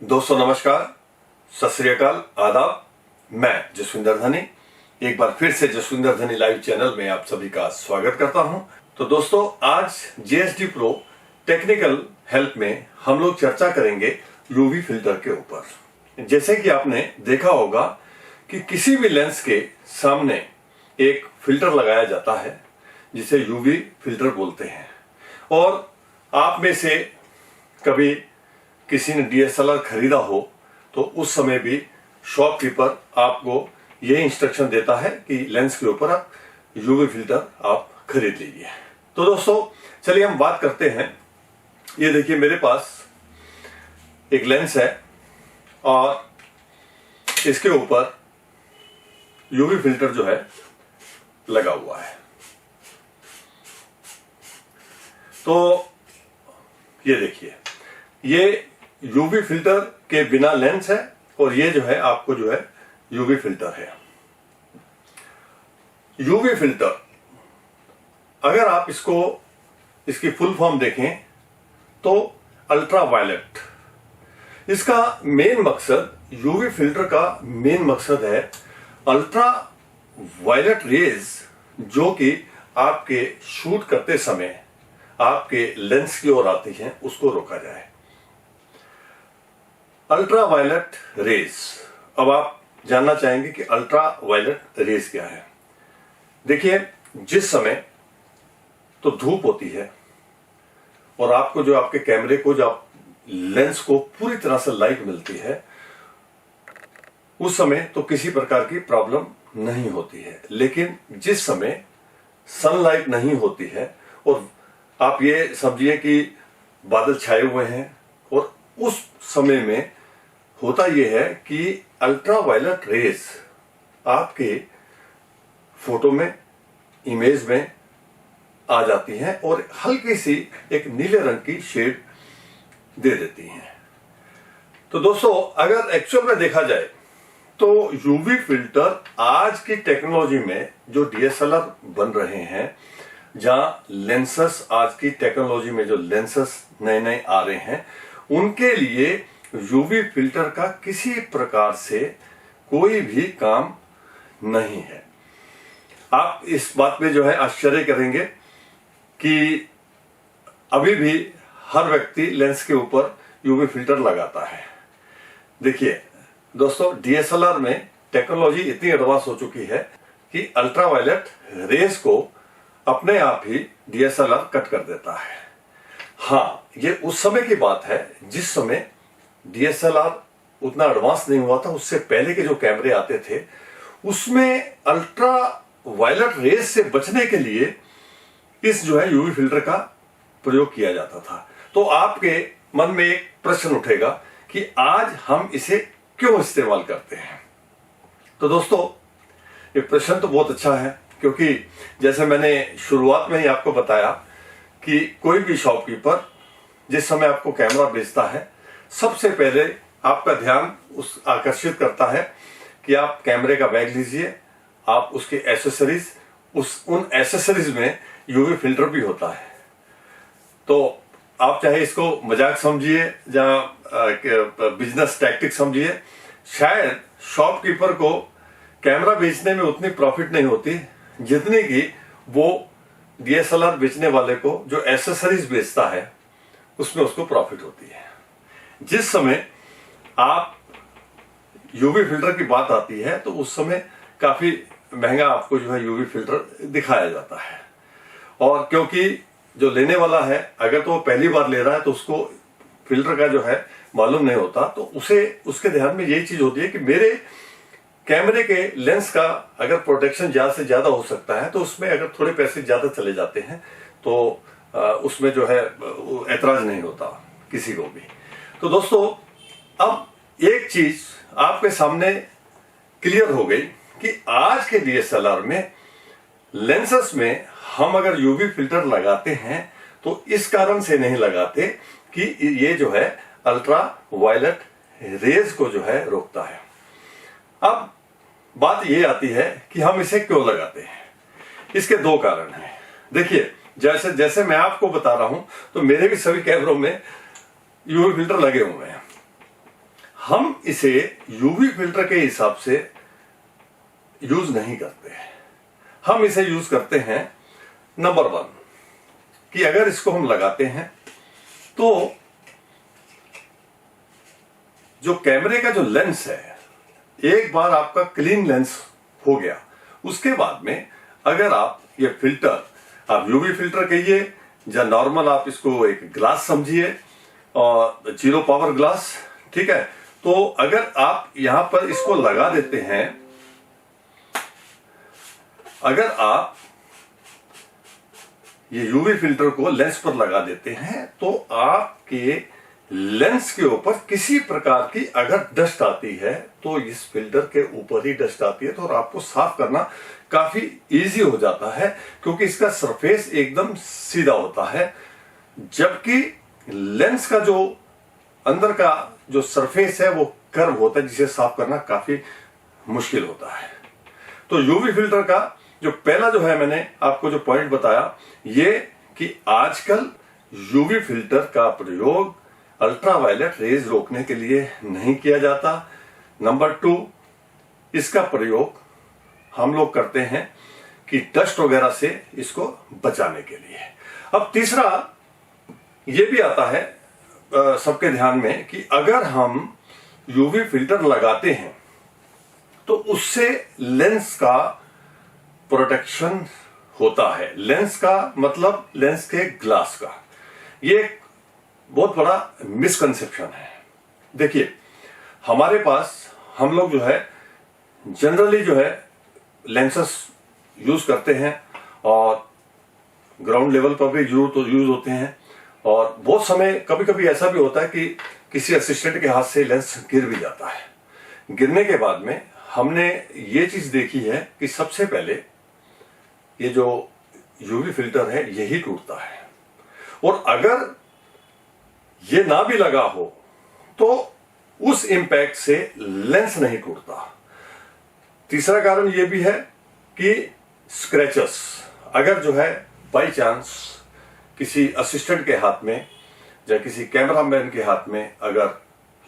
दोस्तों नमस्कार, सत श्री अकाल, आदाब। मैं जसविंदर धनी एक बार फिर से जसविंदर धनी लाइव चैनल में आप सभी का स्वागत करता हूं। तो दोस्तों आज JSD Pro टेक्निकल हेल्प में हम लोग चर्चा करेंगे यूवी फिल्टर के ऊपर। जैसे कि आपने देखा होगा कि किसी भी लेंस के सामने एक फिल्टर लगाया जाता है जिसे यूवी फिल्टर बोलते हैं। और आप में से कभी किसी ने DSLR खरीदा हो तो उस समय भी शॉपकीपर आपको ये इंस्ट्रक्शन देता है कि लेंस के ऊपर आप यूवी फिल्टर आप खरीद लीजिए। तो दोस्तों चलिए हम बात करते हैं। ये देखिए मेरे पास एक लेंस है और इसके ऊपर यूवी फिल्टर जो है लगा हुआ है। तो ये देखिए, ये यूवी फिल्टर के बिना लेंस है और ये जो है आपको जो है यूवी फिल्टर है। यूवी फिल्टर अगर आप इसकी फुल फॉर्म देखें तो अल्ट्रा वायलेट, इसका मेन मकसद, यूवी फिल्टर का मेन मकसद है अल्ट्रा वायलेट रेज जो कि आपके शूट करते समय आपके लेंस की ओर आती हैं उसको रोका जाए। अल्ट्रा वायलेट रेज, अब आप जानना चाहेंगे कि अल्ट्रा वायलेट रेज क्या है। देखिए, जिस समय तो धूप होती है और आपको जो आपके कैमरे को, जो लेंस को पूरी तरह से लाइट मिलती है, उस समय तो किसी प्रकार की प्रॉब्लम नहीं होती है। लेकिन जिस समय सनलाइट नहीं होती है और आप ये समझिए कि बादल छाए हुए हैं, और उस समय में होता यह है कि अल्ट्रा वायलेट रेज आपके फोटो में, इमेज में आ जाती हैं और हल्की सी एक नीले रंग की शेड दे देती हैं। तो दोस्तों अगर एक्चुअल में देखा जाए तो यूवी फिल्टर आज की टेक्नोलॉजी में जो DSLR बन रहे हैं, जहां लेंसेस, आज की टेक्नोलॉजी में जो लेंसेस नए नए आ रहे हैं, उनके लिए यूवी फिल्टर का किसी प्रकार से कोई भी काम नहीं है। आप इस बात पे जो है आश्चर्य करेंगे कि अभी भी हर व्यक्ति लेंस के ऊपर यूवी फिल्टर लगाता है। देखिए दोस्तों, DSLR में टेक्नोलॉजी इतनी एडवांस हो चुकी है कि अल्ट्रा वायलेट रेज को अपने आप ही DSLR कट कर देता है। हाँ, ये उस समय की बात है जिस समय DSLR उतना एडवांस नहीं हुआ था। उससे पहले के जो कैमरे आते थे उसमें अल्ट्रा वायलेट रेज से बचने के लिए इस जो है यूवी फिल्टर का प्रयोग किया जाता था। तो आपके मन में एक प्रश्न उठेगा कि आज हम इसे क्यों इस्तेमाल करते हैं। तो दोस्तों ये प्रश्न तो बहुत अच्छा है, क्योंकि जैसे मैंने शुरुआत में ही आपको बताया कि कोई भी शॉपकीपर जिस समय आपको कैमरा बेचता है, सबसे पहले आपका ध्यान उस आकर्षित करता है कि आप कैमरे का बैग लीजिए, आप उसके एसेसरीज, उन एसेसरीज में यूवी फिल्टर भी होता है। तो आप चाहे इसको मजाक समझिए या बिजनेस टैक्टिक समझिए, शायद शॉपकीपर को कैमरा बेचने में उतनी प्रॉफिट नहीं होती जितनी कि वो DSLR बेचने वाले को जो एसेसरीज बेचता है उसमें उसको प्रॉफिट होती है। जिस समय आप यूवी फिल्टर की बात आती है तो उस समय काफी महंगा आपको जो है यूवी फिल्टर दिखाया जाता है। और क्योंकि जो लेने वाला है, अगर तो वो पहली बार ले रहा है तो उसको फिल्टर का जो है मालूम नहीं होता, तो उसके ध्यान में यही चीज होती है कि मेरे कैमरे के लेंस का अगर प्रोटेक्शन ज्यादा से ज्यादा हो सकता है तो उसमें अगर थोड़े पैसे ज्यादा चले जाते हैं तो उसमें जो है ऐतराज नहीं होता किसी को भी। तो दोस्तों अब एक चीज आपके सामने क्लियर हो गई कि आज के DSLR में लेंसेस में हम अगर यूवी फिल्टर लगाते हैं तो इस कारण से नहीं लगाते कि ये जो है अल्ट्रा वायलेट रेज को जो है रोकता है। अब बात ये आती है कि हम इसे क्यों लगाते हैं। इसके दो कारण हैं। देखिए, जैसे जैसे मैं आपको बता रहा हूं तो मेरे भी सभी कैमरों में यूवी फिल्टर लगे हुए हैं। हम इसे यूवी फिल्टर के हिसाब से यूज नहीं करते हैं। हम इसे यूज करते हैं नंबर 1 कि अगर इसको हम लगाते हैं तो जो कैमरे का जो लेंस है, एक बार आपका क्लीन लेंस हो गया, उसके बाद में अगर आप ये फिल्टर, आप यूवी फिल्टर कहिए या नॉर्मल आप इसको एक ग्लास समझिए और 0 पावर ग्लास, ठीक है। तो अगर आप यहां पर इसको लगा देते हैं, अगर आप ये यूवी फिल्टर को लेंस पर लगा देते हैं तो आपके लेंस के ऊपर किसी प्रकार की अगर डस्ट आती है तो इस फिल्टर के ऊपर ही डस्ट आती है, तो और आपको साफ करना काफी इजी हो जाता है क्योंकि इसका सरफेस एकदम सीधा होता है, जबकि लेंस का जो अंदर का जो सरफेस है वो कर्व होता है, जिसे साफ करना काफी मुश्किल होता है। तो यूवी फिल्टर का जो पहला जो है, मैंने आपको जो पॉइंट बताया ये कि आजकल यूवी फिल्टर का प्रयोग अल्ट्रावायलेट रेज रोकने के लिए नहीं किया जाता। नंबर 2, इसका प्रयोग हम लोग करते हैं कि डस्ट वगैरह से इसको बचाने के लिए। अब तीसरा ये भी आता है सबके ध्यान में कि अगर हम यूवी फिल्टर लगाते हैं तो उससे लेंस का प्रोटेक्शन होता है। लेंस का मतलब लेंस के ग्लास का। ये एक बहुत बड़ा मिसकंसेप्शन है। देखिए, हमारे पास हम लोग जो है जनरली जो है लेंसेस यूज करते हैं और ग्राउंड लेवल पर भी यूज होते हैं, और बहुत समय कभी कभी ऐसा भी होता है कि किसी असिस्टेंट के हाथ से लेंस गिर भी जाता है। गिरने के बाद में हमने ये चीज देखी है कि सबसे पहले ये जो यूवी फिल्टर है यही टूटता है, और अगर ये ना भी लगा हो तो उस इंपैक्ट से लेंस नहीं टूटता। तीसरा कारण ये भी है कि स्क्रैचेस, अगर जो है बाई चांस किसी असिस्टेंट के हाथ में या किसी कैमरामैन के हाथ में अगर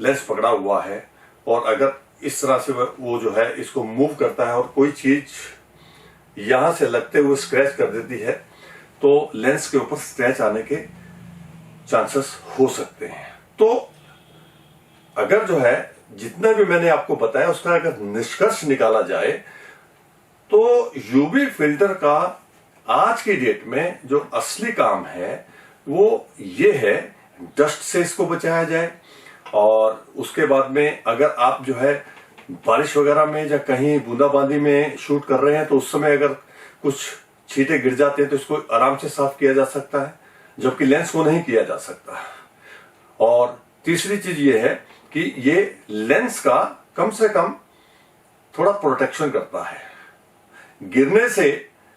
लेंस पकड़ा हुआ है और अगर इस तरह से वो जो है इसको मूव करता है और कोई चीज यहां से लगते हुए स्क्रैच कर देती है, तो लेंस के ऊपर स्क्रैच आने के चांसेस हो सकते हैं। तो अगर जो है जितना भी मैंने आपको बताया उसका अगर निष्कर्ष निकाला जाए तो यूवी फिल्टर का आज की डेट में जो असली काम है वो ये है, डस्ट से इसको बचाया जाए। और उसके बाद में अगर आप जो है बारिश वगैरह में या कहीं बूंदाबांदी में शूट कर रहे हैं तो उस समय अगर कुछ छींटे गिर जाते हैं तो इसको आराम से साफ किया जा सकता है, जबकि लेंस को नहीं किया जा सकता। और तीसरी चीज ये है कि ये लेंस का कम से कम थोड़ा प्रोटेक्शन करता है। गिरने से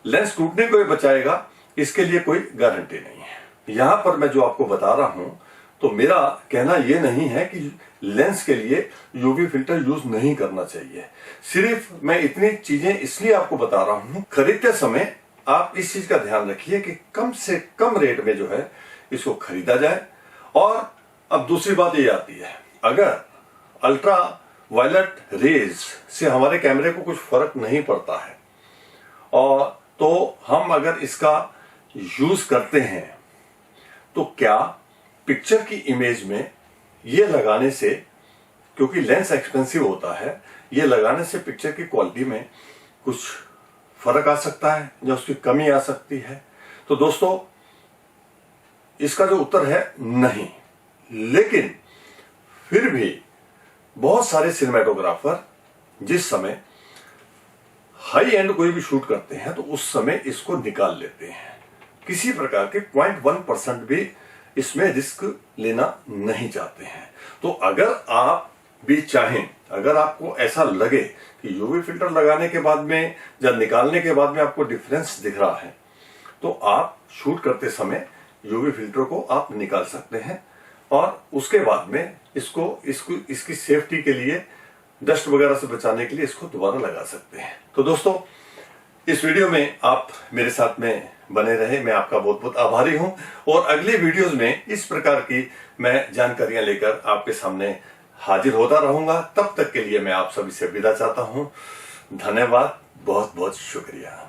लेंस टूटने को ही बचाएगा, इसके लिए कोई गारंटी नहीं है। यहां पर मैं जो आपको बता रहा हूं तो मेरा कहना यह नहीं है कि लेंस के लिए यूवी फिल्टर यूज नहीं करना चाहिए। सिर्फ मैं इतनी चीजें इसलिए आपको बता रहा हूं, खरीदते समय आप इस चीज का ध्यान रखिए कि कम से कम रेट में जो है इसको खरीदा जाए। और अब दूसरी बात ये आती है, अगर अल्ट्रा वायलेट रेज से हमारे कैमरे को कुछ फर्क नहीं पड़ता है और तो हम अगर इसका यूज करते हैं तो क्या पिक्चर की इमेज में ये लगाने से, क्योंकि लेंस एक्सपेंसिव होता है, ये लगाने से पिक्चर की क्वालिटी में कुछ फर्क आ सकता है या उसकी कमी आ सकती है? तो दोस्तों इसका जो उत्तर है नहीं। लेकिन फिर भी बहुत सारे सिनेमेटोग्राफर जिस समय हाई एंड कोई भी शूट करते हैं तो उस समय इसको निकाल लेते हैं। किसी प्रकार के 0.1% भी इसमें रिस्क लेना नहीं चाहते हैं। तो अगर आप भी चाहें, अगर आपको ऐसा लगे कि यूवी फिल्टर लगाने के बाद में या निकालने के बाद में आपको डिफरेंस दिख रहा है, तो आप शूट करते समय यूवी फिल्टर को आप निकाल सकते हैं और उसके बाद में इसकी सेफ्टी के लिए, डस्ट वगैरह से बचाने के लिए इसको दोबारा लगा सकते हैं। तो दोस्तों इस वीडियो में आप मेरे साथ में बने रहे, मैं आपका बहुत बहुत आभारी हूं। और अगले वीडियोस में इस प्रकार की मैं जानकारियां लेकर आपके सामने हाजिर होता रहूंगा। तब तक के लिए मैं आप सभी से विदा चाहता हूं। धन्यवाद, बहुत बहुत शुक्रिया।